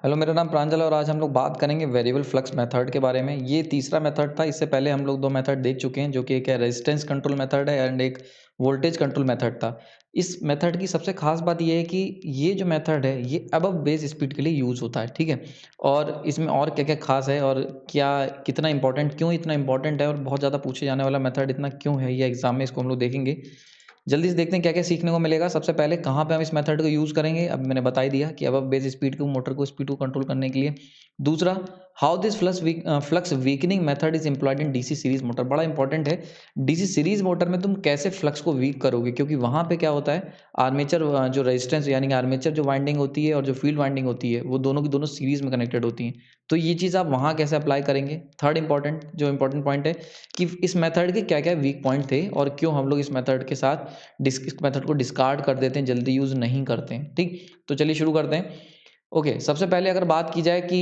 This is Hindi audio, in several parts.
हेलो, मेरा नाम प्रांजल है और आज हम लोग बात करेंगे वेरिएबल फ्लक्स मेथड के बारे में। ये तीसरा मेथड था। इससे पहले हम लोग दो मेथड देख चुके हैं, जो कि एक है रेजिस्टेंस कंट्रोल मेथड है एंड एक वोल्टेज कंट्रोल मेथड था। इस मेथड की सबसे खास बात ये है कि ये जो मेथड है ये अबव बेस स्पीड के लिए यूज़ होता है, ठीक है। और इसमें और क्या क्या खास है और क्या कितना इंपॉर्टेंट, क्यों इतना इंपॉर्टेंट है और बहुत ज़्यादा पूछे जाने वाला मेथड इतना क्यों है ये एग्जाम में, इसको हम लोग देखेंगे। जल्दी से देखते हैं क्या क्या सीखने को मिलेगा। सबसे पहले कहाँ पे हम इस मेथड को यूज़ करेंगे, अब मैंने बता ही दिया कि अब बेस स्पीड को, मोटर को स्पीड को कंट्रोल करने के लिए। दूसरा, how this flux weakening method is employed in DC series motor. बड़ा इंपॉर्टेंट है, डीसी सीरीज मोटर में तुम कैसे फ्लक्स को वीक करोगे, क्योंकि वहाँ पे क्या होता है, आर्मेचर जो रेजिस्टेंस यानी कि आर्मेचर जो वाइंडिंग होती है और जो फील्ड वाइंडिंग होती है वो दोनों की दोनों सीरीज में कनेक्टेड होती हैं। तो ये चीज़ आप वहाँ कैसे अप्लाई करेंगे। थर्ड इंपॉर्टेंट जो इंपॉर्टेंट पॉइंट है कि इस मेथड के क्या क्या वीक पॉइंट थे और क्यों हम लोग इस मेथड के साथ इस मेथड को डिस्कार्ड कर देते हैं, जल्दी यूज़ नहीं करते हैं, ठीक। तो चलिए शुरू करते हैं। ओके, सबसे पहले अगर बात की जाए कि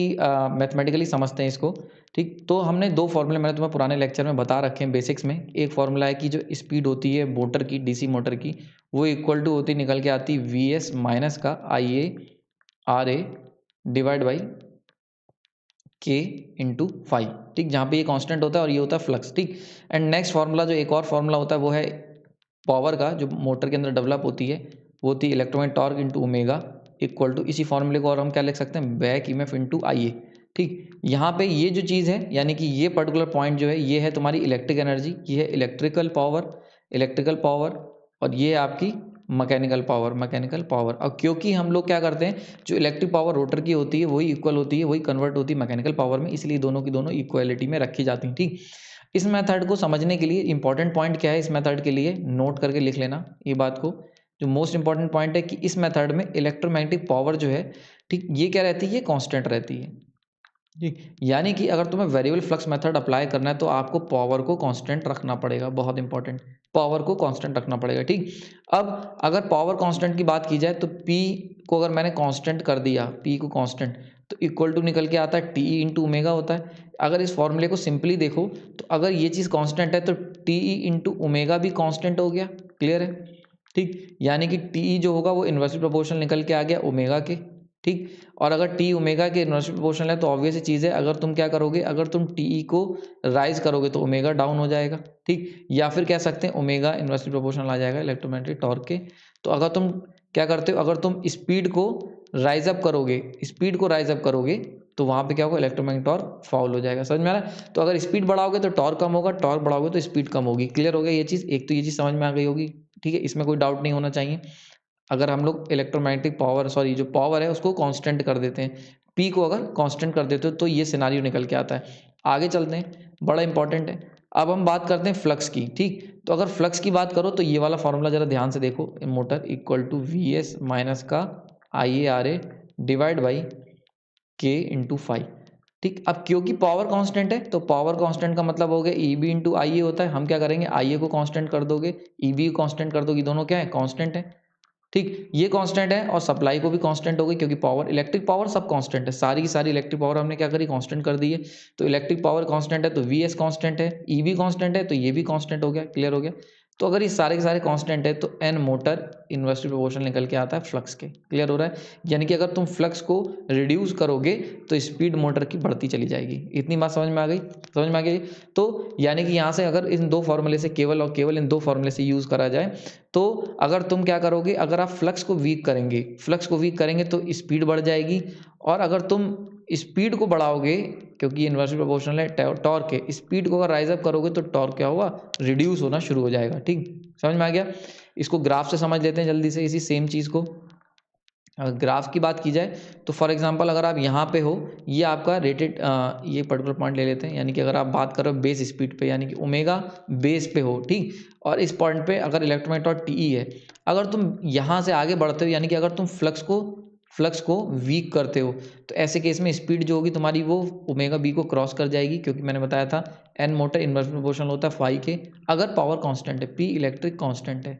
मैथमेटिकली समझते हैं इसको, ठीक। तो हमने दो फॉर्मूले मैंने तुम्हें पुराने लेक्चर में बता रखे हैं बेसिक्स में। एक फॉर्मूला है कि जो स्पीड होती है मोटर की, डीसी मोटर की, वो इक्वल टू होती निकल के आती वी एस माइनस का I A R A divide by K into five, ठीक। जहाँ पे ये कांस्टेंट होता है और ये होता है फ्लक्स, ठीक। एंड नेक्स्ट फार्मूला जो एक और फार्मूला होता है वो है पावर का, जो मोटर के अंदर डेवलप होती है, वो होती है electromagnetic torque into omega equal to, इसी फॉर्मूले को और हम क्या लिख सकते हैं, back EMF into I A, ठीक। यहाँ पे ये जो चीज़ है यानी कि ये पर्टिकुलर पॉइंट जो है ये है तुम्हारी इलेक्ट्रिक एनर्जी, ये है इलेक्ट्रिकल पावर और ये है आपकी मैकेनिकल पावर। और क्योंकि हम लोग क्या करते हैं, जो इलेक्ट्रिक पावर रोटर की होती है वही इक्वल होती है, वही कन्वर्ट होती है मैकेनिकल पावर में, इसलिए दोनों की दोनों इक्वलिटी में रखी जाती हैं, ठीक। इस मेथड को समझने के लिए इंपॉर्टेंट पॉइंट क्या है, इस मेथड के लिए नोट करके लिख लेना ये बात को। जो मोस्ट इंपॉर्टेंट पॉइंट है कि इस मेथड में इलेक्ट्रोमैग्नेटिक पावर जो है, ठीक, ये क्या रहती है, ये कांस्टेंट रहती है, ठीक। यानी कि अगर तुम्हें वेरिएबल फ्लक्स मेथड अप्लाई करना है तो आपको पावर को कांस्टेंट रखना पड़ेगा, बहुत इंपॉर्टेंट, पावर को कांस्टेंट रखना पड़ेगा, ठीक। अब अगर पावर कांस्टेंट की बात की जाए तो P को अगर मैंने कांस्टेंट कर दिया, P को कांस्टेंट, तो इक्वल टू निकल के आता है टी इंटू ओमेगा होता है। अगर इस फॉर्मूले को सिंपली देखो तो अगर ये चीज़ कांस्टेंट है तो टी इंटू ओमेगा भी कांस्टेंट हो गया, क्लियर है, ठीक। यानी कि टी जो होगा वो इन्वर्सली प्रोपोर्शनल निकल के आ गया ओमेगा के, ठीक। और अगर टी ओमेगा के इन्वर्सली प्रोपोर्शनल है तो ऑब्वियस चीज़ है, अगर तुम क्या करोगे, अगर तुम टी को राइज करोगे तो ओमेगा डाउन हो जाएगा, ठीक। या फिर कह सकते हैं ओमेगा इन्वर्सली प्रोपोर्शनल आ जाएगा इलेक्ट्रोमैग्नेटिक टॉर्क के। तो अगर तुम क्या करते हो, अगर तुम स्पीड को राइज अप करोगे तो वहाँ पे क्या होगा, इलेक्ट्रोमैग्नेटिक टॉर्क फाउल हो जाएगा, समझ में आ रहा है। तो अगर स्पीड बढ़ाओगे तो टॉर्क कम होगा, टॉर्क बढ़ाओगे तो स्पीड कम होगी, क्लियर हो गया ये चीज़। एक तो ये चीज़ समझ में आ गई होगी, ठीक है, इसमें कोई डाउट नहीं होना चाहिए। अगर हम लोग इलेक्ट्रोमैग्नेटिक पावर, सॉरी, जो पावर है उसको कांस्टेंट कर देते हैं, पी को अगर कांस्टेंट कर देते हो तो ये सिनारियो निकल के आता है। आगे चलते हैं, बड़ा इंपॉर्टेंट है। अब हम बात करते हैं फ्लक्स की, ठीक। तो अगर फ्लक्स की बात करो तो ये वाला फॉर्मूला जरा ध्यान से देखो, motor equal to V S minus का I A R A divide by K into five, ठीक। अब क्योंकि पावर कांस्टेंट है तो पावर कांस्टेंट का मतलब हो गया ई बी इंटू आई ए होता है। हम क्या करेंगे, आई ए को कांस्टेंट कर दोगे, ई बी को कांस्टेंट कर दोगे, दोनों क्या है, कांस्टेंट है, ठीक। ये कांस्टेंट है और सप्लाई को भी कांस्टेंट हो गई, क्योंकि पावर, इलेक्ट्रिक पावर सब कांस्टेंट है, सारी की सारी इलेक्ट्रिक पावर हमने क्या करी, कांस्टेंट कर दी है। तो इलेक्ट्रिक पावर कांस्टेंट है तो वी एस कांस्टेंट है, ई भी कांस्टेंट है तो ये भी कांस्टेंट हो गया, क्लियर हो गया। तो अगर ये सारे के सारे कांस्टेंट है तो एन मोटर इन्वर्सली प्रोपोर्शनल निकल के आता है फ्लक्स के, क्लियर हो रहा है। यानी कि अगर तुम फ्लक्स को रिड्यूस करोगे तो स्पीड मोटर की बढ़ती चली जाएगी। इतनी बात समझ में आ गई, समझ में आ गई। तो यानी कि यहाँ से अगर इन दो फॉर्मूले से, केवल और केवल इन दो फॉर्मूले से यूज़ करा जाए तो अगर तुम क्या करोगे, अगर आप फ्लक्स को वीक करेंगे तो स्पीड बढ़ जाएगी। और अगर तुम स्पीड को बढ़ाओगे, क्योंकि इन्वर्सली प्रोपोर्शनल है टॉर्क के, स्पीड को अगर राइज अप करोगे तो टॉर्क क्या होगा, रिड्यूस होना शुरू हो जाएगा, ठीक। समझ में आ गया। इसको ग्राफ से समझ लेते हैं जल्दी से, इसी सेम चीज़ को। अगर ग्राफ की बात की जाए तो फॉर एग्जांपल अगर आप यहाँ पे हो, ये आपका रेटेड, ये पर्टिकुलर पॉइंट ले लेते हैं, यानी कि अगर आप बात करो बेस स्पीड पे, यानी कि ओमेगा बेस पे हो, ठीक। और इस पॉइंट पे अगर इलेक्ट्रोमैग्नेटिक टॉर्क टी है, अगर तुम यहाँ से आगे बढ़ते हो, यानी कि अगर तुम फ्लक्स को वीक करते हो, तो ऐसे केस में स्पीड जो होगी तुम्हारी वो ओमेगा बी को क्रॉस कर जाएगी, क्योंकि मैंने बताया था एन मोटर इन्वर्स प्रोपोर्शनल होता है फाई के, अगर पावर कांस्टेंट है, पी इलेक्ट्रिक कांस्टेंट है,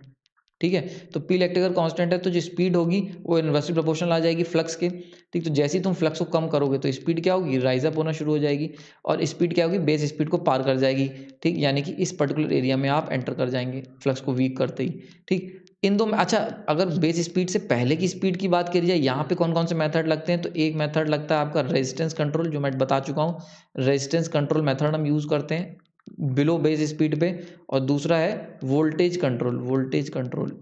ठीक है। तो पी इलेक्ट्रिकल कांस्टेंट है तो जो स्पीड होगी वो इन्वर्सली प्रोपोर्शनल आ जाएगी फ्लक्स के, ठीक। तो जैसे ही तुम फ्लक्स को कम करोगे तो स्पीड क्या होगी, राइज अप होना शुरू हो जाएगी, और स्पीड क्या होगी, बेस स्पीड को पार कर जाएगी, ठीक। यानी कि इस पर्टिकुलर एरिया में आप एंटर कर जाएंगे फ्लक्स को वीक करते ही, ठीक। इन दो में अच्छा, अगर बेस स्पीड से पहले की स्पीड की बात करी जाए, यहाँ पे कौन कौन से मेथड लगते हैं, तो एक मेथड लगता है आपका रेजिस्टेंस कंट्रोल, जो मैं बता चुका हूँ। रेजिस्टेंस कंट्रोल मेथड हम यूज़ करते हैं बिलो बेस स्पीड पे। और दूसरा है वोल्टेज कंट्रोल। वोल्टेज कंट्रोल,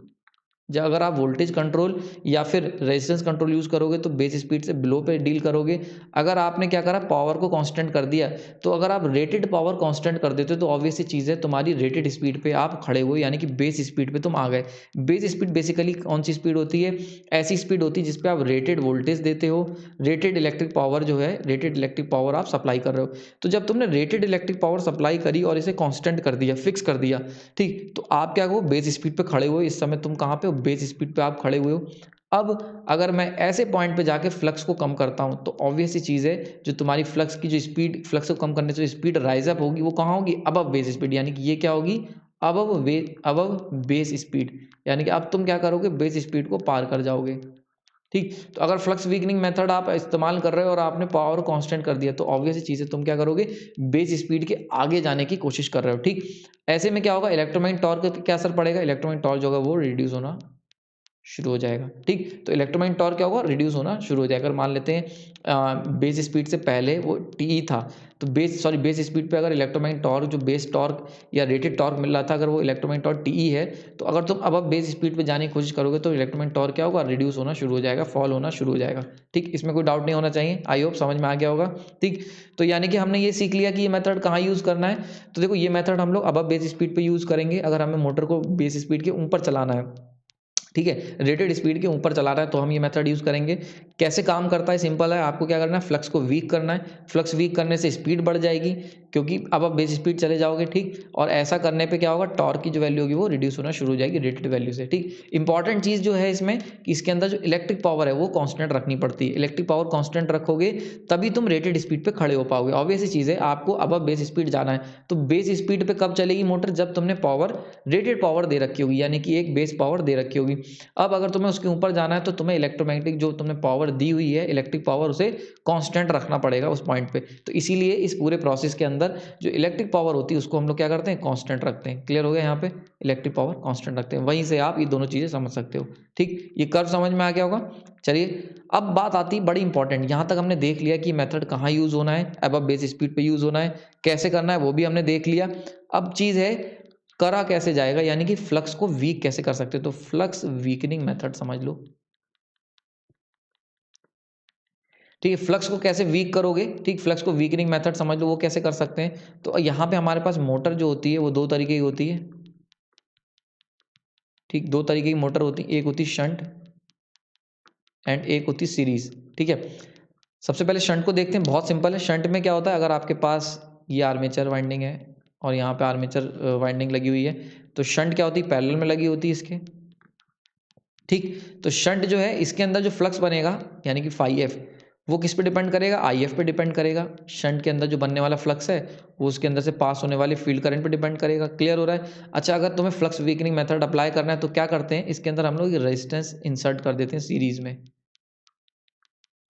जब अगर आप वोल्टेज कंट्रोल या फिर रेजिस्टेंस कंट्रोल यूज़ करोगे तो बेस स्पीड से बिलो पे डील करोगे। अगर आपने क्या करा, पावर को कांस्टेंट कर दिया, तो अगर आप रेटेड पावर कांस्टेंट कर देते हो तो ऑब्वियस सी चीज़ है, तुम्हारी रेटेड स्पीड पे आप खड़े हुए, यानी कि बेस स्पीड पे तुम आ गए। बेस स्पीड बेसिकली कौन सी स्पीड होती है, ऐसी स्पीड होती है जिस पे आप रेटेड वोल्टेज देते हो, रेटेड इलेक्ट्रिक पावर जो है, रेटेड इलेक्ट्रिक पावर आप सप्लाई कर रहे हो। तो जब तुमने रेटेड इलेक्ट्रिक पावर सप्लाई करी और इसे कांस्टेंट कर दिया, फिक्स कर दिया, ठीक, तो आप क्या हो, बेस स्पीड पे खड़े हुए। इस समय तुम कहाँ पे हो, बेस स्पीड पे आप खड़े हुए हो। अब अगर मैं ऐसे पॉइंट पे जाके फ्लक्स को कम करता हूँ, तो ऑब्वियस सी चीज़ है, जो तुम्हारी फ्लक्स की जो स्पीड, फ्लक्स को कम करने से स्पीड राइज अप होगी, वो कहाँ होगी, अबव बेस स्पीड, यानी कि ये क्या होगी, अबव बेस स्पीड, यानी कि अब तुम क्या करोगे, बेस स्पीड को पार कर जाओगे। ठीक, तो अगर फ्लक्स वीकनिंग मेथड आप इस्तेमाल कर रहे हो और आपने पावर कांस्टेंट कर दिया, तो ऑब्वियस चीज़ है, तुम क्या करोगे, बेस स्पीड के आगे जाने की कोशिश कर रहे हो। ठीक, ऐसे में क्या होगा, इलेक्ट्रोमैग्नेटिक टॉर्क पे क्या असर पड़ेगा, इलेक्ट्रोमैग्नेटिक टॉर्क जो होगा वो रिड्यूस होना शुरू हो जाएगा। ठीक, तो इलेक्ट्रोमैग्नेटिक टॉर्क क्या होगा, रिड्यूस होना शुरू हो जाएगा। अगर मान लेते हैं बेस स्पीड से पहले वो टी था, तो बेस स्पीड पे अगर इलेक्ट्रोमैग्नेटिक टॉर्क, जो बेस टॉर्क या रेटेड टॉर्क मिल रहा था, अगर वो इलेक्ट्रोमैग्नेटिक टॉर्क टी है, तो अगर तुम अब बेस स्पीड पे जाने की कोशिश करोगे तो इलेक्ट्रोमैग्नेटिक टॉर्क क्या होगा, रिड्यूस होना शुरू हो जाएगा, फॉल होना शुरू हो जाएगा। ठीक, इसमें कोई डाउट नहीं होना चाहिए। आई होप समझ में आ गया होगा। ठीक, तो यानी कि हमने ये सीख लिया कि ये मेथड कहाँ यूज़ करना है। तो देखो, ये मेथड हम लोग अब बेस स्पीड पे यूज़ करेंगे अगर हमें मोटर को बेस स्पीड के ऊपर चलाना है। ठीक है, रेटेड स्पीड के ऊपर चला रहा है तो हम ये मेथड यूज़ करेंगे। कैसे काम करता है, सिंपल है, आपको क्या करना है, फ्लक्स को वीक करना है। फ्लक्स वीक करने से स्पीड बढ़ जाएगी, क्योंकि अब आप बेस स्पीड चले जाओगे। ठीक, और ऐसा करने पे क्या होगा, टॉर्क की जो वैल्यू होगी वो रिड्यूस होना शुरू हो जाएगी रेटेड वैल्यू से। ठीक, इंपॉर्टेंट चीज़ जो है इसमें कि इसके अंदर जो इलेक्ट्रिक पावर है वो कांस्टेंट रखनी पड़ती है। इलेक्ट्रिक पावर कांस्टेंट रखोगे तभी तुम रेटेड स्पीड पे खड़े हो पाओगे। ऑब्वियस सी चीज़ है, आपको अब बेस स्पीड जाना है, तो बेस स्पीड पे कब चलेगी मोटर, जब तुमने पावर, रेटेड पावर दे रखी होगी, यानी कि एक बेस पावर दे रखी होगी। अब अगर तुम्हें उसके ऊपर जाना है तो तुम्हें इलेक्ट्रोमैग्नेटिक जो तुमने पावर दी हुई है, इलेक्ट्रिक पावर, उसे कांस्टेंट रखना पड़ेगा उस पॉइंट पे। तो इसीलिए इस पूरे प्रोसेस के अंदर जो इलेक्ट्रिक पावर होती है उसको हम लोग क्या करते हैं, कांस्टेंट रखते हैं। क्लियर हो गया, यहाँ पे इलेक्ट्रिक पावर कांस्टेंट रखते हैं। वहीं से आप ये दोनों चीज़ें समझ सकते हो। ठीक, ये कर्व समझ में आ गया होगा। चलिए, अब बात आती है बड़ी इंपॉर्टेंट। यहाँ तक हमने देख लिया कि मेथड कहाँ यूज़ होना है, अब बेस स्पीड पे यूज़ होना है, कैसे करना है वो भी हमने देख लिया। अब चीज़ है, करा कैसे जाएगा, यानी कि फ्लक्स को वीक कैसे कर सकते हो, तो फ्लक्स वीकनिंग मेथड समझ लो। ठीक है, फ्लक्स को कैसे वीक करोगे, ठीक, फ्लक्स को वीकनिंग मेथड समझ लो, वो कैसे कर सकते हैं। तो यहाँ पे हमारे पास मोटर जो होती है वो दो तरीके की होती है। ठीक, दो तरीके की मोटर होती है, एक होती है शंट एंड एक होती है सीरीज। ठीक है, सबसे पहले शंट को देखते हैं, बहुत सिंपल है। शंट में क्या होता है, अगर आपके पास ये आर्मेचर वाइंडिंग है और यहाँ पे आर्मेचर वाइंडिंग लगी हुई है, तो शंट क्या होती है, पैरेलल में लगी होती है इसके। ठीक, तो शंट जो है, इसके अंदर जो फ्लक्स बनेगा, यानी कि फाई एफ, वो किस पे डिपेंड करेगा, आई एफ पे डिपेंड करेगा। शंट के अंदर जो बनने वाला फ्लक्स है वो उसके अंदर से पास होने वाले फील्ड करंट पे डिपेंड करेगा। क्लियर हो रहा है। अच्छा, अगर तुम्हें फ्लक्स वीकनिंग मेथड अप्लाई करना है तो क्या करते हैं, इसके अंदर हम लोग रेजिस्टेंस इंसर्ट कर देते हैं सीरीज में,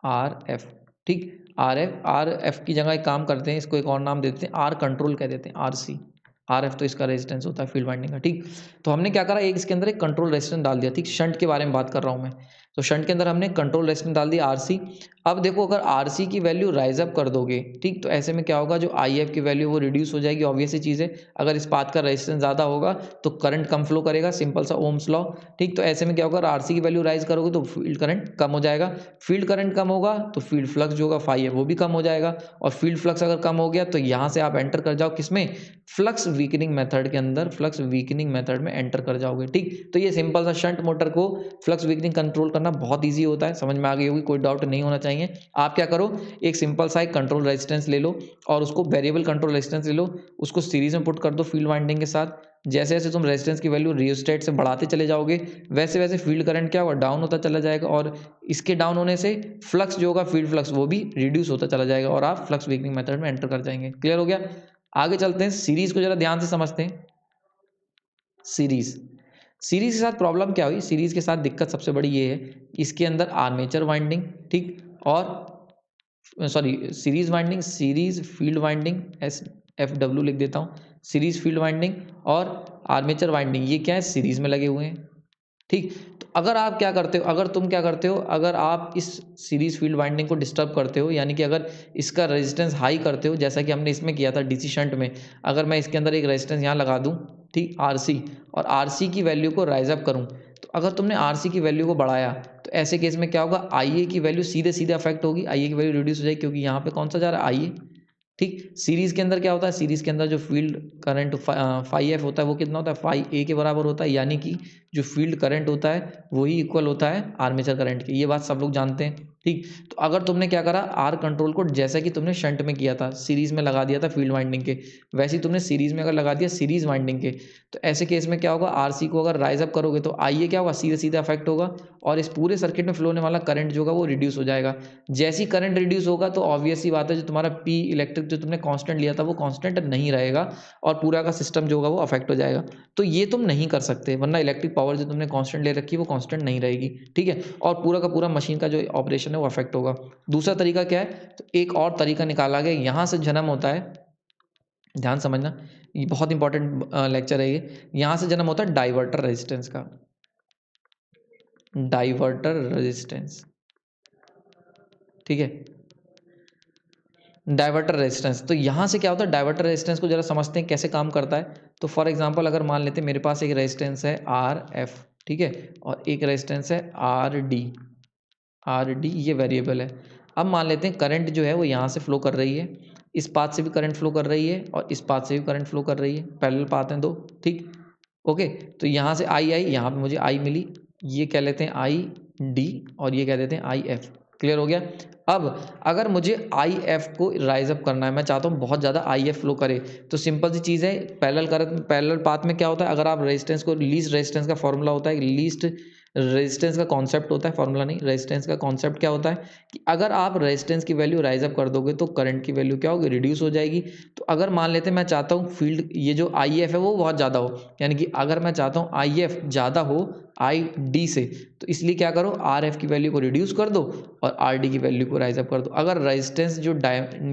आर एफ। ठीक, आर एफ की जगह एक काम करते हैं, इसको एक और नाम देते हैं, आर कंट्रोल कह देते हैं, आर सी। आर एफ तो इसका रेजिस्टेंस होता है फील्ड वाइंडिंग का। ठीक, तो हमने क्या करा, एक इसके अंदर एक कंट्रोल रेजिस्टेंस डाल दिया। ठीक, शंट के बारे में बात कर रहा हूँ मैं, तो शंट के अंदर हमने कंट्रोल रेजिस्टेंस डाल दिया, आर सी। अब देखो, अगर आर सी की वैल्यू राइज अप कर दोगे, ठीक, तो ऐसे में क्या होगा, जो आई एफ की वैल्यू वो रिड्यूस हो जाएगी। ऑब्वियस सी चीज़ है, अगर इस पाथ का रेजिस्टेंस ज़्यादा होगा तो करंट कम फ्लो करेगा, सिंपल सा ओम्स लॉ। ठीक, तो ऐसे में क्या होगा, आर सी की वैल्यू राइज करोगे तो फील्ड करंट कम हो जाएगा। फील्ड करंट कम होगा तो फील्ड फ्लक्स जो होगा फाई है वो भी कम हो जाएगा, और फील्ड फ्लक्स अगर कम हो गया तो यहाँ से आप एंटर कर जाओ किसमें, फ्लक्स वीकनिंग मेथड के अंदर, फ्लक्स वीकनिंग मेथड में एंटर कर जाओगे। ठीक, तो ये सिंपल सा शंट मोटर को फ्लक्स वीकनिंग कंट्रोल करना बहुत ईजी होता है, समझ में आ गई होगी, कोई डाउट नहीं होना चाहिए। आप क्या करो, एक सिंपल सा एक कंट्रोल रेजिस्टेंस ले लो और उसको वेरिएबल कंट्रोल रेजिस्टेंस ले लो, उसको सीरीज में पुट कर दो फील्ड वाइंडिंग के साथ। जैसे जैसे तुम रेजिस्टेंस की वैल्यू रियोस्टेट से बढ़ाते चले जाओगे, वैसे वैसे फील्ड करंट क्या होगा, डाउन होता चला जाएगा, और इसके डाउन होने से फ्लक्स जो होगा, फील्ड फ्लक्स, वो भी रिड्यूस होता चला जाएगा और आप फ्लक्स वीकनिंग मेथड में एंटर कर जाएंगे। क्लियर हो गया। आगे चलते हैं, सीरीज को जरा ध्यान से समझते हैं। सीरीज, सीरीज के साथ प्रॉब्लम क्या हुई, सीरीज के साथ दिक्कत सबसे बड़ी ये है, इसके अंदर आर्मेचर वाइंडिंग, ठीक, और sorry, series winding, series field winding, S F W लिख देता हूँ, सीरीज फील्ड वाइंडिंग और आर्मेचर वाइंडिंग, ये क्या है, सीरीज में लगे हुए हैं। ठीक। तो अगर आप क्या करते हो, अगर तुम क्या करते हो, अगर आप इस सीरीज फील्ड वाइंडिंग को डिस्टर्ब करते हो, यानी कि अगर इसका रेजिस्टेंस हाई करते हो, जैसा कि हमने इसमें किया था डीसी शंट में, अगर मैं इसके अंदर एक रेजिस्टेंस यहाँ लगा दूँ, ठीक, आरसी, और आरसी की वैल्यू को राइज अप करूँ, तो अगर तुमने आरसी की वैल्यू को बढ़ाया तो ऐसे केस में क्या होगा, आईए की वैल्यू सीधे सीधे अफेक्ट होगी, आईए की वैल्यू रिड्यूस हो जाएगी, क्योंकि यहाँ पे कौन सा जा रहा है, आईए। ठीक। सीरीज़ के अंदर क्या होता है, सीरीज़ के अंदर जो फील्ड करंट फाई एफ होता है वो कितना होता है, फाई ए के बराबर होता है, यानी कि जो फील्ड करंट होता है वही इक्वल होता है आर्मेचर करंट के। ये बात सब लोग जानते हैं। ठीक। तो अगर तुमने क्या करा, आर कंट्रोल को जैसा कि तुमने शंट में किया था, सीरीज़ में लगा दिया था फील्ड वाइंडिंग के, वैसे ही तुमने सीरीज़ में अगर लगा दिया सीरीज़ वाइंडिंग के, तो ऐसे केस में क्या होगा, आरसी को अगर राइज अप करोगे तो आईए क्या होगा, सीधे सीधे अफेक्ट होगा, और इस पूरे सर्किट में फ्लो होने वाला करंट जो होगा वो रिड्यूस हो जाएगा। जैसी करंट रिड्यूस होगा तो ऑब्वियस सी बात है, जो तुम्हारा पी इलेक्ट्रिक जो तुमने कांस्टेंट लिया था वो कांस्टेंट नहीं रहेगा, और पूरा का सिस्टम जो होगा वो अफेक्ट हो जाएगा। तो ये तुम नहीं कर सकते, वरना इलेक्ट्रिक पावर जो तुमने कांस्टेंट ले रखी है वो कांस्टेंट नहीं रहेगी। ठीक है, और पूरा का पूरा मशीन का जो ऑपरेशन है वो अफेक्ट होगा। दूसरा तरीका क्या है, तो एक और तरीका निकाला गया, यहाँ से जन्म होता है, ध्यान समझना, ये बहुत इंपॉर्टेंट लेक्चर है ये। यहाँ से जन्म होता है डाइवर्टर रेजिस्टेंस का, डाइवर्टर रेजिस्टेंस। ठीक है, डाइवर्टर रेजिस्टेंस, तो यहाँ से क्या होता है, डाइवर्टर रेजिस्टेंस को जरा समझते हैं कैसे काम करता है। तो फॉर एग्जांपल अगर मान लेते हैं मेरे पास एक रेजिस्टेंस है आर एफ, ठीक है, और एक रेजिस्टेंस है आर डी, आर डी ये वेरिएबल है। अब मान लेते हैं करंट जो है वो यहाँ से फ्लो कर रही है, इस पाथ से भी करंट फ्लो कर रही है, और इस पाथ से भी करंट फ्लो कर रही है, पैरेलल पाथ हैं दो। ठीक। ओके, तो यहाँ से आई आई, यहाँ पे मुझे आई मिली, ये कह लेते हैं आई डी, और ये कह देते हैं आई एफ। क्लियर हो गया। अब अगर मुझे आई एफ को राइज अप करना है, मैं चाहता हूँ बहुत ज़्यादा आई एफ फ्लो करे, तो सिंपल सी चीज़ है, पैरेलल पाथ में क्या होता है, अगर आप रेजिस्टेंस को, लीस्ट रेजिस्टेंस का फॉर्मूला होता है, लीस्ट रेजिस्टेंस का कॉन्सेप्ट होता है, फॉर्मूला नहीं, रेजिस्टेंस का कॉन्सेप्ट क्या होता है कि अगर आप रेजिस्टेंस की वैल्यू राइज अप कर दोगे तो करंट की वैल्यू क्या होगी, रिड्यूस हो जाएगी। तो अगर मान लेते हैं मैं चाहता हूँ फील्ड, ये जो आई एफ है वो बहुत ज़्यादा हो, यानी कि अगर मैं चाहता हूँ आई एफ ज़्यादा हो आई डी से, तो इसलिए क्या करो, आर एफ की वैल्यू को रिड्यूस कर दो और आर डी की वैल्यू को राइज अप कर दो। अगर रेजिस्टेंस जो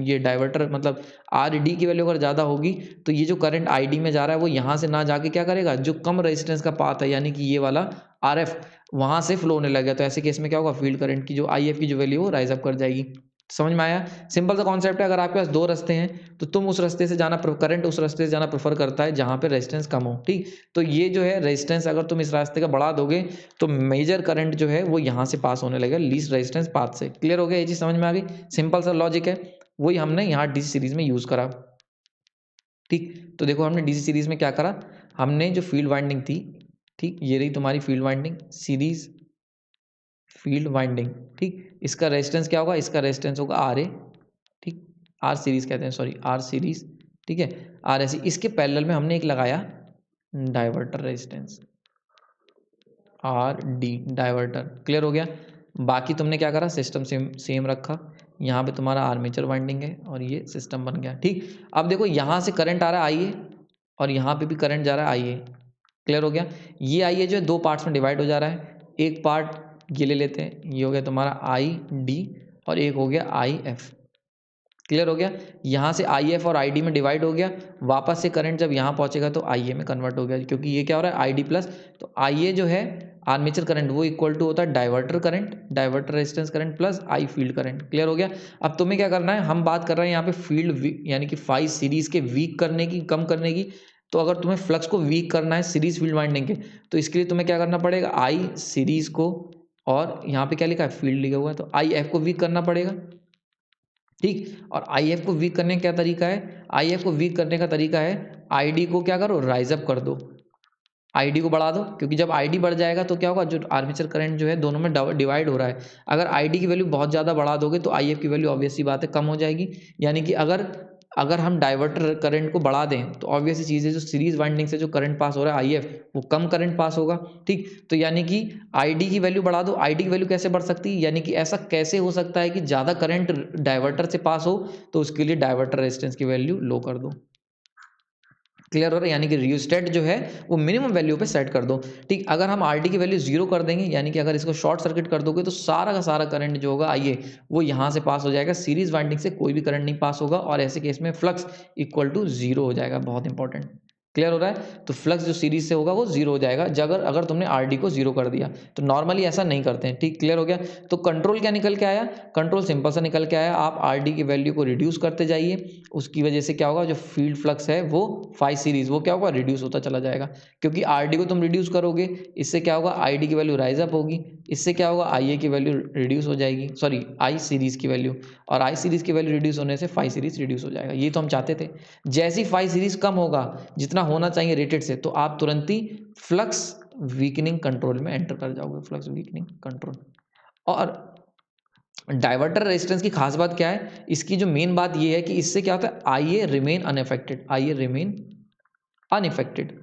ये डाइवर्टर मतलब आर डी की वैल्यू अगर ज़्यादा होगी तो ये जो करंट आई डी में जा रहा है वो यहाँ से ना जाके क्या करेगा, जो कम रेजिस्टेंस का पाथ है यानी कि ये वाला आर एफ, वहाँ से फ्लो होने लगेगा। तो ऐसे केस में क्या होगा, फील्ड करंट की जो आई एफ की जो वैल्यू है वो राइज अप कर जाएगी। समझ में आया। सिंपल सा कॉन्सेप्ट है। अगर आपके पास दो रास्ते हैं तो तुम उस रास्ते से जाना, करंट उस रास्ते से जाना प्रेफर करता है जहाँ पे रेजिस्टेंस कम हो। ठीक, तो ये जो है रेजिस्टेंस अगर तुम इस रास्ते का बढ़ा दोगे तो मेजर करंट जो है वो यहाँ से पास होने लगेगा लीस्ट रेजिस्टेंस पाथ से। क्लियर हो गया, ये चीज़ समझ में आ गई। सिंपल सा लॉजिक है, वही हमने यहाँ डीसी सीरीज में यूज़ करा। ठीक, तो देखो हमने डीसी सीरीज में क्या करा, हमने जो फील्ड वाइंडिंग थी, ठीक, ये रही तुम्हारी field winding, series field winding. ठीक, इसका रेजिस्टेंस क्या होगा, इसका रेजिस्टेंस होगा आर ए। ठीक, आर सीरीज कहते हैं, सॉरी आर सीरीज। ठीक है, आर ऐसी, इसके पैरेलल में हमने एक लगाया diverter resistance R D, diverter. Clear हो गया। बाकी तुमने क्या करा, सिस्टम सेम सेम रखा, यहाँ पे तुम्हारा आर्मेचर वाइंडिंग है और ये सिस्टम बन गया। ठीक, अब देखो यहाँ से करंट आ रहा है आइए, और यहाँ पे भी करंट जा रहा है आइए। क्लियर हो गया। ये आइए जो है दो पार्ट्स में डिवाइड हो जा रहा है, एक पार्ट ये ले लेते हैं, ये हो गया तुम्हारा आई डी, और एक हो गया आई एफ। क्लियर हो गया। यहाँ से आई एफ और आई डी में डिवाइड हो गया, वापस से करंट जब यहाँ पहुँचेगा तो आई ए में कन्वर्ट हो गया, क्योंकि ये क्या हो रहा है आई डी प्लस, तो आई ए जो है आर्मेचर करंट वो इक्वल टू होता है diverter current, diverter resistance current plus I field current. Clear हो गया। अब तुम्हें क्या करना है, हम बात कर रहे हैं यहाँ पे फील्ड यानी कि फाइव सीरीज के वीक करने की, कम करने की। तो अगर तुम्हें फ्लक्स को वीक करना है सीरीज फील्ड वाइंडिंग के, तो इसके लिए तुम्हें क्या करना पड़ेगा, आई सीरीज को, और यहाँ पे क्या लिखा है फील्ड लिखा हुआ है, तो आई एफ को वीक करना पड़ेगा। ठीक, और आई एफ को वीक करने का क्या तरीका है, आई एफ को वीक करने का तरीका है आई डी को क्या करो, राइज अप कर दो, आई डी को बढ़ा दो, क्योंकि जब आई डी बढ़ जाएगा तो क्या होगा, जो आर्मेचर करंट जो है दोनों में डिवाइड हो रहा है। अगर आई डी की वैल्यू बहुत ज़्यादा बढ़ा दोगे तो आई एफ की वैल्यू ऑब्वियस सी बात है कम हो जाएगी। यानी कि अगर अगर हम डाइवर्टर करंट को बढ़ा दें तो ऑब्वियस सी चीज़ है, जो सीरीज वाइंडिंग से जो करंट पास हो रहा है आई एफ, वो कम करंट पास होगा। ठीक, तो यानी कि आई डी की वैल्यू बढ़ा दो। आई डी की वैल्यू कैसे बढ़ सकती है, यानी कि ऐसा कैसे हो सकता है कि ज़्यादा करंट डाइवर्टर से पास हो, तो उसके लिए डाइवर्टर रेजिस्टेंस की वैल्यू लो कर दो। क्लियर हो रहा है, यानी कि रियोस्टेट जो है वो मिनिमम वैल्यू पे सेट कर दो। ठीक, अगर हम आर डी की वैल्यू जीरो कर देंगे, यानी कि अगर इसको शॉर्ट सर्किट कर दोगे तो सारा का सारा करंट जो होगा आइए वो यहाँ से पास हो जाएगा, सीरीज वाइंडिंग से कोई भी करंट नहीं पास होगा, और ऐसे केस में फ्लक्स इक्वल टू जीरो हो जाएगा। बहुत इंपॉर्टेंट। क्लियर हो रहा है? तो फ्लक्स जो सीरीज से होगा वो जीरो हो जाएगा अगर तुमने आरडी को जीरो कर दिया। तो नॉर्मली ऐसा नहीं करते हैं। ठीक, क्लियर हो गया? तो कंट्रोल क्या निकल के आया? कंट्रोल सिंपल सा निकल के आया, आप आरडी की वैल्यू को रिड्यूस करते जाइए, उसकी वजह से क्या होगा, जो फील्ड फ्लक्स है वो फाई सीरीज वो क्या होगा, रिड्यूस होता चला जाएगा। क्योंकि आरडी को तुम रिड्यूस करोगे, इससे क्या होगा, आईडी की वैल्यू राइज अप होगी, इससे क्या होगा, आईए की वैल्यू रिड्यूस हो जाएगी, सॉरी आई सीरीज की वैल्यू, और आई सीरीज की वैल्यू रिड्यूस होने से फाई सीरीज रिड्यूस हो जाएगा। ये तो हम चाहते थे। जैसी फाई सीरीज कम होगा जितना होना चाहिए रेटेड से, तो आप तुरंत ही फ्लक्स वीकनिंग कंट्रोल में एंटर कर जाओगे, फ्लक्स वीकनिंग कंट्रोल। और डाइवर्टर रेजिस्टेंस की खास बात क्या है, इसकी जो मेन बात ये है कि इससे क्या होता है, आईए रिमेन अनअफेक्टेड, आईए रिमेन अनअफेक्टेड,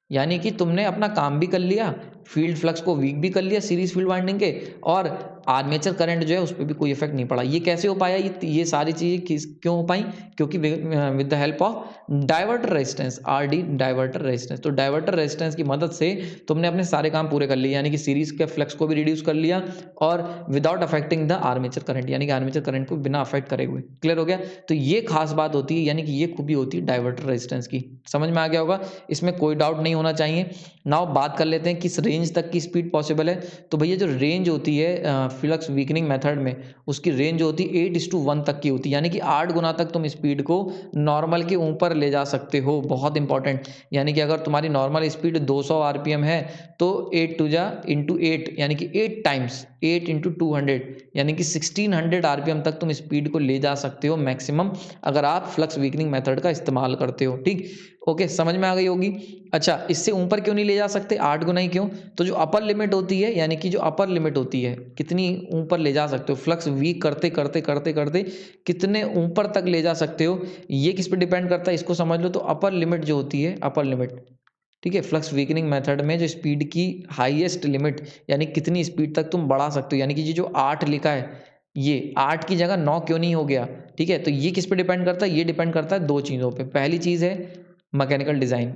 यानी कि तुमने अपना काम भी कर लिया, फील्ड फ्लक्स को वीक भी कर लिया सीरीज फील्ड वाइंडिंग के, और आर्मेचर करंट जो है उस पर भी कोई इफेक्ट नहीं पड़ा। ये कैसे हो पाया, ये सारी चीजें क्यों हो पाई, क्योंकि with the help of diverter resistance, RD diverter resistance. तो डाइवर्टर रेजिस्टेंस की मदद से तुमने अपने सारे काम पूरे कर लिए, यानी कि सीरीज के फ्लक्स को भी रिड्यूस कर लिया और without affecting the armature current, यानी कि आर्मेचर करंट को बिना अफेक्ट करे हुए। क्लियर हो गया? तो ये खास बात होती है, यानी कि ये खूबी होती है डाइवर्टर रेजिस्टेंस की। समझ में आ गया होगा, इसमें कोई डाउट नहीं होना चाहिए। नाउ बात कर लेते हैं किस रेंज तक की स्पीड पॉसिबल है। तो भैया जो रेंज होती है फ्लक्स वीकनिंग मेथड में, उसकी रेंज होती है 8:1 तक की होती है, यानी कि 8 गुना तक तुम स्पीड को नॉर्मल के ऊपर ले जा सकते हो। बहुत इंपॉर्टेंट, यानी कि अगर तुम्हारी नॉर्मल स्पीड 200 आरपीएम है तो 8 टू जा इंटू 8, यानी कि 8 टाइम्स 8 इंटू 200, यानी कि 1600 आरपीएम तक तुम स्पीड को ले जा सकते हो मैक्सिमम, अगर आप फ्लक्स वीकनिंग मेथड का इस्तेमाल करते हो। ठीक, ओके, समझ में आ गई होगी। अच्छा, इससे ऊपर क्यों नहीं ले जा सकते, 8 गुना ही क्यों? तो जो अपर लिमिट होती है, यानी कि जो अपर लिमिट होती है, कितनी ऊपर ले जा सकते हो फ्लक्स वीक करते करते करते करते कितने ऊपर तक ले जा सकते हो, ये किस पे डिपेंड करता है, इसको समझ लो। तो अपर लिमिट जो होती है, अपर लिमिट, ठीक है, फ्लक्स वीकनिंग मेथड में जो स्पीड की हाईएस्ट लिमिट, यानी कितनी स्पीड तक तुम बढ़ा सकते हो, यानी कि ये जो 8 लिखा है, ये 8 की जगह 9 क्यों नहीं हो गया? ठीक है, तो ये किस पे डिपेंड करता है, ये डिपेंड करता है दो चीज़ों पे। पहली चीज़ है मैकेनिकल डिज़ाइन।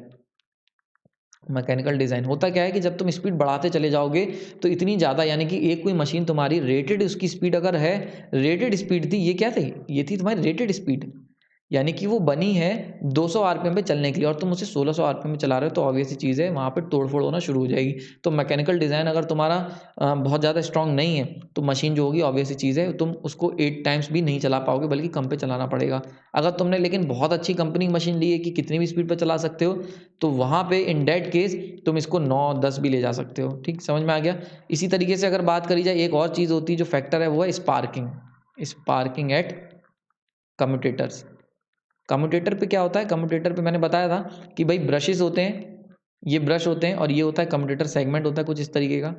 मैकेनिकल डिज़ाइन होता क्या है कि जब तुम स्पीड बढ़ाते चले जाओगे तो इतनी ज़्यादा, यानी कि एक कोई मशीन तुम्हारी रेटेड, उसकी स्पीड अगर है, रेटेड स्पीड थी, ये क्या थी, ये थी तुम्हारी रेटेड स्पीड, यानी कि वो बनी है 200 आरपीएम पे चलने के लिए, और तुम उसे 1600 आरपीएम में चला रहे हो, तो ऑब्वियस सी चीज़ है वहाँ पे तोड़फोड़ होना शुरू हो जाएगी। तो मैकेनिकल डिज़ाइन अगर तुम्हारा बहुत ज़्यादा स्ट्रांग नहीं है, तो मशीन जो होगी, ऑब्वियस सी चीज़ है, तुम उसको 8 टाइम्स भी नहीं चला पाओगे, बल्कि कम पे चलाना पड़ेगा। अगर तुमने लेकिन बहुत अच्छी कंपनी मशीन ली है कि कितनी भी स्पीड पर चला सकते हो, तो वहाँ पे इन डेट केस तुम इसको 9-10 भी ले जा सकते हो। ठीक, समझ में आ गया। इसी तरीके से अगर बात करी जाए, एक और चीज़ होती है जो फैक्टर है, वो है sparking, sparking at commutators. Commutator पे क्या होता है, कम्यूटेटर पे मैंने बताया था कि भाई ब्रशेस होते हैं, ये ब्रश होते हैं, और ये होता है कम्यूटेटर सेगमेंट, होता है कुछ इस तरीके का।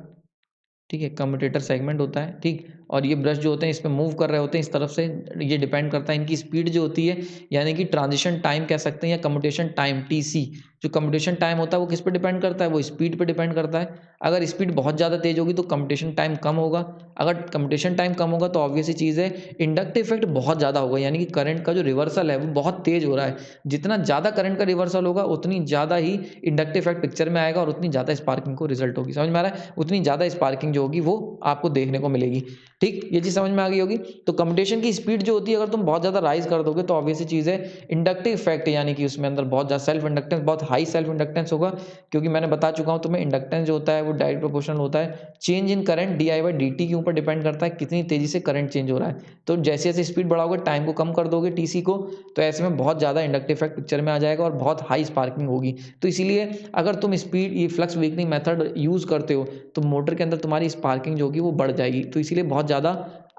ठीक है, कम्यूटेटर सेगमेंट होता है। ठीक, और ये ब्रश जो होते हैं इस पे मूव कर रहे होते हैं इस तरफ से, ये डिपेंड करता है इनकी स्पीड जो होती है, यानी कि ट्रांजिशन टाइम कह सकते हैं, या कम्यूटेशन टाइम, टीसी। जो कम्यूटेशन टाइम होता है वो किस पे डिपेंड करता है, वो स्पीड पे डिपेंड करता है। अगर स्पीड बहुत ज़्यादा तेज होगी तो कम्यूटेशन टाइम कम होगा, अगर कम्यूटेशन टाइम कम होगा तो ऑब्वियस सी चीज़ है, इंडक्टिव इफेक्ट बहुत ज़्यादा होगा, यानी कि करंट का जो रिवर्सल है वो बहुत तेज हो रहा है। जितना ज़्यादा करंट का रिवर्सल होगा उतनी ज़्यादा ही इंडक्टिव इफेक्ट पिक्चर में आएगा, और उतनी ज़्यादा स्पार्किंग को रिजल्ट होगी। समझ में आ रहा है? उतनी ज़्यादा स्पार्किंग जो होगी वो आपको देखने को मिलेगी। ठीक, ये चीज़ समझ में आ गई होगी। तो कम्यूटेशन की स्पीड जो होती है, अगर तुम बहुत ज़्यादा राइज कर दोगे तो ऑब्वियस सी चीज़ है, इंडक्टिव इफेक्ट, यानी कि उसमें अंदर बहुत ज़्यादा सेल्फ इंडक्टेंस, बहुत हाई सेल्फ इंडक्टेंस होगा, क्योंकि मैंने बता चुका हूँ तुम्हें, इंडक्टेंस जो होता है वो डायरेक्ट प्रोपोर्शनल होता है चेंज इन करंट डी/dt के ऊपर डिपेंड करता है, कितनी तेजी से करंट चेंज हो रहा है। तो जैसे जैसे स्पीड बढ़ाओगे, टाइम को कम कर दोगे टीसी को, तो ऐसे में बहुत ज़्यादा इंडक्टिव इफेक्ट पिक्चर में आ जाएगा और बहुत हाई स्पार्किंग होगी। तो इसीलिए अगर तुम स्पीड ये फ्लक्स वीकनिंग मेथड यूज़ करते हो तो मोटर के अंदर तुम्हारी स्पार्किंग जो होगी वो बढ़ जाएगी। तो इसीलिए बहुत ज़्यादा,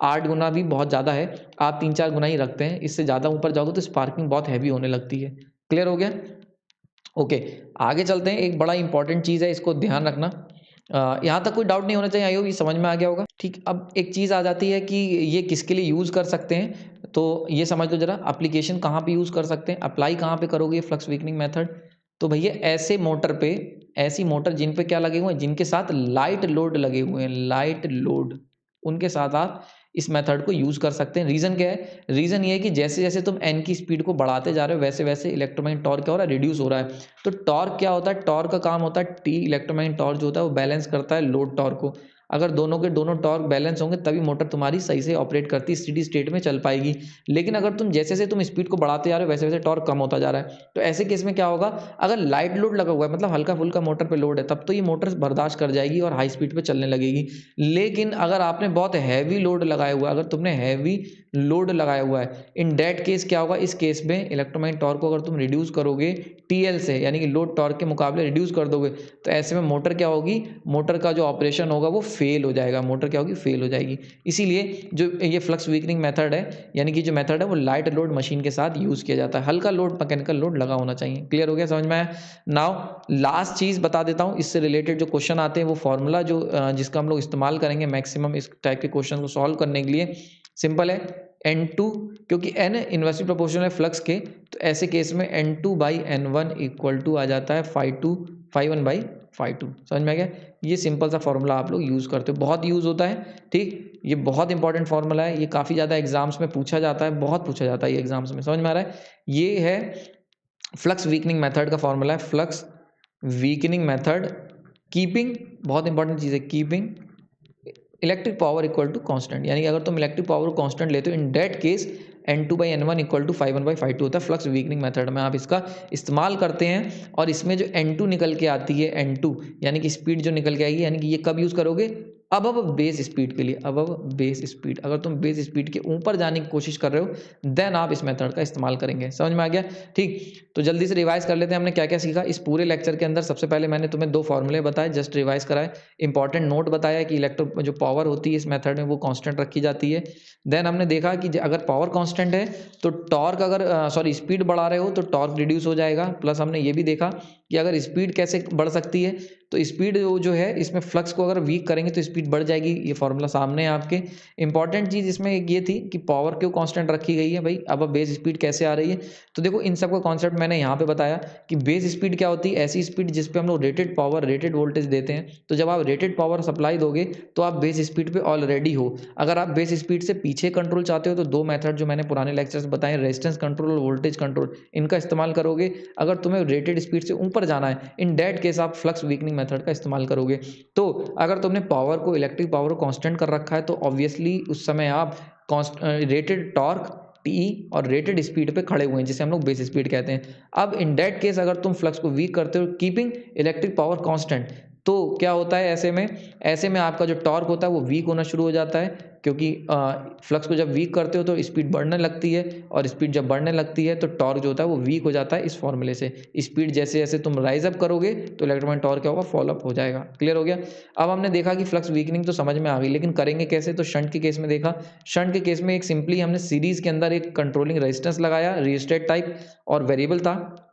8 गुना भी बहुत ज़्यादा है, आप 3-4 गुना ही रखते हैं, इससे ज़्यादा ऊपर जाओगे तो स्पार्किंग बहुत हैवी होने लगती है। क्लियर हो गया? ओके, आगे चलते हैं। एक बड़ा इंपॉर्टेंट चीज़ है, इसको ध्यान रखना। यहाँ तक कोई डाउट नहीं होना चाहिए, आई होप ये समझ में आ गया होगा। ठीक, अब एक चीज़ आ जाती है कि ये किसके लिए यूज़ कर सकते हैं, तो ये समझ लो जरा, एप्लीकेशन कहाँ पे यूज़ कर सकते हैं, अप्लाई कहाँ पे करोगे फ्लक्स वीकनिंग मेथड। तो भैया ऐसे मोटर पे, ऐसी मोटर जिन पे क्या लगे हुए हैं, जिनके साथ लाइट लोड लगे हुए हैं, लाइट लोड, उनके साथ आप इस मेथड को यूज़ कर सकते हैं। रीज़न क्या है? रीज़न ये है कि जैसे जैसे तुम एन की स्पीड को बढ़ाते जा रहे हो, वैसे वैसे इलेक्ट्रोमैग्नेटिक टॉर्क क्या हो रहा है, रिड्यूस हो रहा है। तो टॉर्क क्या होता है, टॉर्क का काम होता है, टी इलेक्ट्रोमैग्नेटिक टॉर्क जो होता है वो बैलेंस करता है लोड टॉर्क को। अगर दोनों के दोनों टॉर्क बैलेंस होंगे तभी मोटर तुम्हारी सही से ऑपरेट करती स्टेडी स्टेट में चल पाएगी। लेकिन अगर तुम जैसे जैसे तुम स्पीड को बढ़ाते जा रहे हो वैसे वैसे टॉर्क कम होता जा रहा है, तो ऐसे केस में क्या होगा, अगर लाइट लोड लगा हुआ है मतलब हल्का फुल्का मोटर पे लोड है तब तो ये मोटर बर्दाश्त कर जाएगी और हाई स्पीड पे चलने लगेगी। लेकिन अगर आपने बहुत हैवी लोड लगाया हुआ है, अगर तुमने हैवी लोड लगाया हुआ है, इन दैट केस क्या होगा, इस केस में इलेक्ट्रोमैग्नेटिक टॉर्क को अगर तुम रिड्यूस करोगे टीएल से यानी कि लोड टॉर्क के मुकाबले रिड्यूस कर दोगे, तो ऐसे में मोटर क्या होगी, मोटर का जो ऑपरेशन होगा वो फेल हो जाएगा, मोटर क्या होगी, फेल हो जाएगी। इसीलिए जो ये फ्लक्स वीकनिंग मेथड है यानी कि जो मेथड है वो लाइट लोड मशीन के साथ यूज़ किया जाता है, हल्का लोड मैकेनिकल लोड लगा होना चाहिए। क्लियर हो गया, समझ में आया? नाउ लास्ट चीज़ बता देता हूँ, इससे रिलेटेड जो क्वेश्चन आते हैं वो फॉर्मूला जो जिसका हम लोग इस्तेमाल करेंगे मैक्सिमम इस टाइप के क्वेश्चन को सॉल्व करने के लिए सिंपल है, N2, क्योंकि N इन्वर्सली प्रोपोर्शनल है फ्लक्स के, तो ऐसे केस में N2 by N1 equal to आ जाता है ∅1 बाई ∅2। समझ में आ गया? ये सिंपल सा फॉर्मूला आप लोग यूज़ करते हो, बहुत यूज़ होता है, ठीक। ये बहुत इंपॉर्टेंट फॉर्मूला है, ये काफ़ी ज़्यादा एग्जाम्स में पूछा जाता है, बहुत पूछा जाता है ये एग्जाम्स में। समझ में आ रहा है? ये है फ्लक्स वीकनिंग मेथड का फॉर्मूला है, फ्लक्स वीकनिंग मेथड, कीपिंग, बहुत इंपॉर्टेंट चीज़ है, keeping electric power equal to constant, यानी कि अगर तुम इलेक्ट्रिक पावर को कांस्टेंट लेते हो in that case N2 by N1 equal to ∅1 by ∅2 होता है। फ्लक्स वीकनिंग मेथड में आप इसका इस्तेमाल करते हैं और इसमें जो N2 निकल के आती है, N2 यानी कि स्पीड जो निकल के आएगी, यानी कि ये कब यूज़ करोगे, अब बेस स्पीड के लिए, अब बेस स्पीड, अगर तुम बेस स्पीड के ऊपर जाने की कोशिश कर रहे हो देन आप इस मेथड का इस्तेमाल करेंगे। समझ में आ गया? ठीक, तो जल्दी से रिवाइज कर लेते हैं हमने क्या क्या सीखा इस पूरे लेक्चर के अंदर। सबसे पहले मैंने तुम्हें 2 फॉर्मूले बताए, जस्ट रिवाइज कराए, इंपॉर्टेंट नोट बताया कि इलेक्ट्रो जो पावर होती है इस मेथड में वो कांस्टेंट रखी जाती है। देन हमने देखा कि अगर पावर कांस्टेंट है तो टॉर्क, अगर सॉरी स्पीड बढ़ा रहे हो तो टॉर्क रिड्यूस हो जाएगा। प्लस हमने ये भी देखा कि अगर स्पीड कैसे बढ़ सकती है, तो स्पीड जो है इसमें फ्लक्स को अगर वीक करेंगे तो स्पीड बढ़ जाएगी, ये फॉर्मूला सामने है आपके। इंपॉर्टेंट चीज़ इसमें एक ये थी कि पावर क्यों कांस्टेंट रखी गई है भाई, अब बेस स्पीड कैसे आ रही है, तो देखो इन सब का कॉन्सेप्ट मैंने यहाँ पे बताया कि बेस स्पीड क्या होती है, ऐसी स्पीड जिस पे हम लोग रेटेड पावर रेटेड वोल्टेज देते हैं। तो जब आप रेटेड पावर सप्लाई दोगे तो आप बेस स्पीड पे ऑलरेडी हो। अगर आप बेस स्पीड से पीछे कंट्रोल चाहते हो तो 2 मेथड जो मैंने पुराने लेक्चर्स बताए, रेजिस्टेंस कंट्रोल और वोल्टेज कंट्रोल, इनका इस्तेमाल करोगे। अगर तुम्हें रेटेड स्पीड से ऊपर जाना है इन दैट केस आप फ्लक्स वीकनिंग मेथड का इस्तेमाल करोगे। तो अगर तुमने पावर को, इलेक्ट्रिक पावर को कांस्टेंट कर रखा है तो ऑब्वियसली उस समय आप रेटेड टॉर्क टी और रेटेड स्पीड पे खड़े हुए हैं, जिसे हम लोग बेस स्पीड कहते हैं। अब इन दैट केस अगर तुम फ्लक्स को वीक करते हो कीपिंग इलेक्ट्रिक पावर कांस्टेंट, तो क्या होता है ऐसे में आपका जो टॉर्क होता है वो वीक होना शुरू हो जाता है, क्योंकि फ्लक्स को जब वीक करते हो तो स्पीड बढ़ने लगती है, और स्पीड जब बढ़ने लगती है तो टॉर्क जो होता है वो वीक हो जाता है। इस फॉर्मूले से स्पीड जैसे जैसे तुम राइज अप करोगे तो इलेक्ट्रोमैग्नेटिक टॉर्क क्या होगा, फॉलो अप हो जाएगा। क्लियर हो गया? अब हमने देखा कि फ्लक्स वीकनिंग तो समझ में आ गई, लेकिन करेंगे कैसे, तो शंट के केस में देखा। शंट के केस में एक सिंपली हमने सीरीज के अंदर एक कंट्रोलिंग रेजिस्टेंस लगाया, रियोस्टेट टाइप, और वेरिएबल था।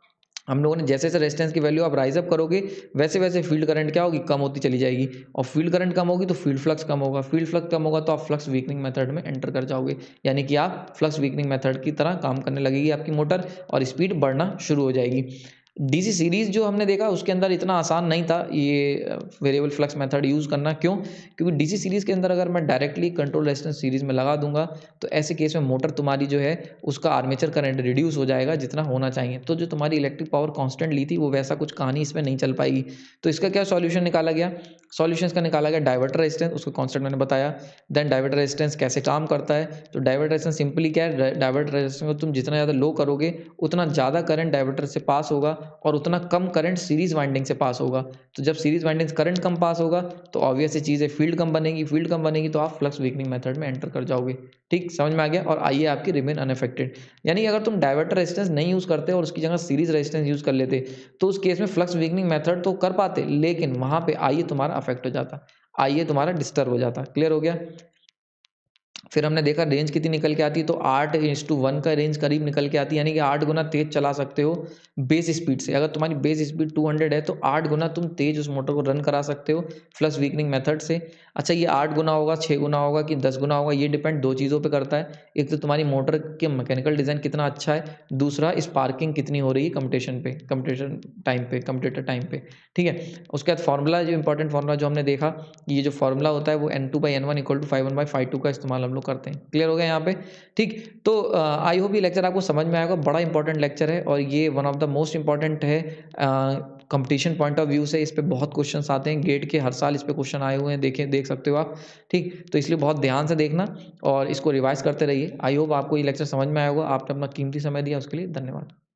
हम लोगों ने जैसे जैसे रेजिस्टेंस की वैल्यू आप राइज अप करोगे वैसे वैसे फील्ड करंट क्या होगी, कम होती चली जाएगी, और फील्ड करंट कम होगी तो फील्ड फ्लक्स कम होगा, फील्ड फ्लक्स कम होगा तो आप फ्लक्स वीकनिंग मेथड में एंटर कर जाओगे, यानी कि आप फ्लक्स वीकनिंग मेथड की तरह काम करने लगेगी आपकी मोटर और स्पीड बढ़ना शुरू हो जाएगी। डीसी सीरीज जो हमने देखा उसके अंदर इतना आसान नहीं था ये वेरिएबल फ्लक्स मेथड यूज़ करना। क्यों? क्योंकि डीसी सीरीज के अंदर अगर मैं डायरेक्टली कंट्रोल रेजिस्टेंस सीरीज में लगा दूंगा तो ऐसे केस में मोटर तुम्हारी जो है उसका आर्मेचर करंट रिड्यूस हो जाएगा जितना होना चाहिए, तो जो तुम्हारी इलेक्ट्रिक पावर कांस्टेंट ली थी वो वैसा कुछ कहानी इसमें नहीं चल पाएगी। तो इसका क्या सॉल्यूशन निकाला गया, सॉल्यूशन इसका निकाला गया डाइवर्टर रेजिस्टेंस, उसका कॉन्सेप्ट मैंने बताया। देन डाइवर्टर रेजिस्टेंस कैसे काम करता है, तो डाइवर्टर रेजिस्टेंस सिंपली क्या है, डाइवर्टर रेजिस्टेंस को तुम जितना ज़्यादा लो करोगे उतना ज़्यादा करंट डाइवर्टर से पास होगा और उतना कम करंट सीरीज वाइंडिंग से पास होगा। तो जब सीरीज वाइंडिंग करंट कम पास होगा तो ऑब्वियस सी चीज़ है फील्ड कम बनेगी, फील्ड कम बनेगी तो आप फ्लक्स वीकनिंग मेथड में एंटर कर जाओगे। ठीक, समझ में आ गया? और आइए आपकी रिमेन अनअफेक्टेड, यानी कि अगर तुम डाइवर्टर रेजिस्टेंस नहीं यूज़ करते और उसकी जगह सीरीज रेजिस्टेंस यूज़ कर लेते तो उस केस में फ्लक्स वीकनिंग मेथड तो कर पाते, लेकिन वहाँ पे आइए तुम्हारा अफेक्ट हो जाता, आइए तुम्हारा डिस्टर्ब हो जाता। क्लियर हो गया? फिर हमने देखा रेंज कितनी निकल के आती है, तो 8:1 का रेंज करीब निकल के आती है, यानी कि 8 गुना तेज चला सकते हो बेस स्पीड से। अगर तुम्हारी बेस स्पीड 200 है तो 8 गुना तुम तेज उस मोटर को रन करा सकते हो फ्लक्स वीकनिंग मेथड से। अच्छा, ये 8 गुना होगा, 6 गुना होगा कि 10 गुना होगा, ये डिपेंड 2 चीज़ों पे करता है। एक तो तुम्हारी मोटर के मैकेनिकल डिज़ाइन कितना अच्छा है, दूसरा स्पार्किंग कितनी हो रही है कम्यूटेटर टाइम पे। ठीक है, उसके बाद फार्मूला, जो इंपॉर्टेंट फार्मूला जो हमने देखा, ये जो फार्मूला होता है वो N2/N1 इक्वल टू ∅1/∅2 का इस्तेमाल हम लोग करते हैं। क्लियर हो गया यहाँ पे? ठीक, तो आई होप ये लेक्चर आपको समझ में आएगा, बड़ा इंपॉर्टेंट लेक्चर है और ये one of the most important है कंपटीशन पॉइंट ऑफ व्यू से इस पे बहुत क्वेश्चंस आते हैं, गेट के हर साल इस पे क्वेश्चन आए हुए हैं, देख सकते हो आप, ठीक। तो इसलिए बहुत ध्यान से देखना और इसको रिवाइज़ करते रहिए। आई होप आपको ये लेक्चर समझ में आया होगा। आपने अपना कीमती समय दिया उसके लिए धन्यवाद।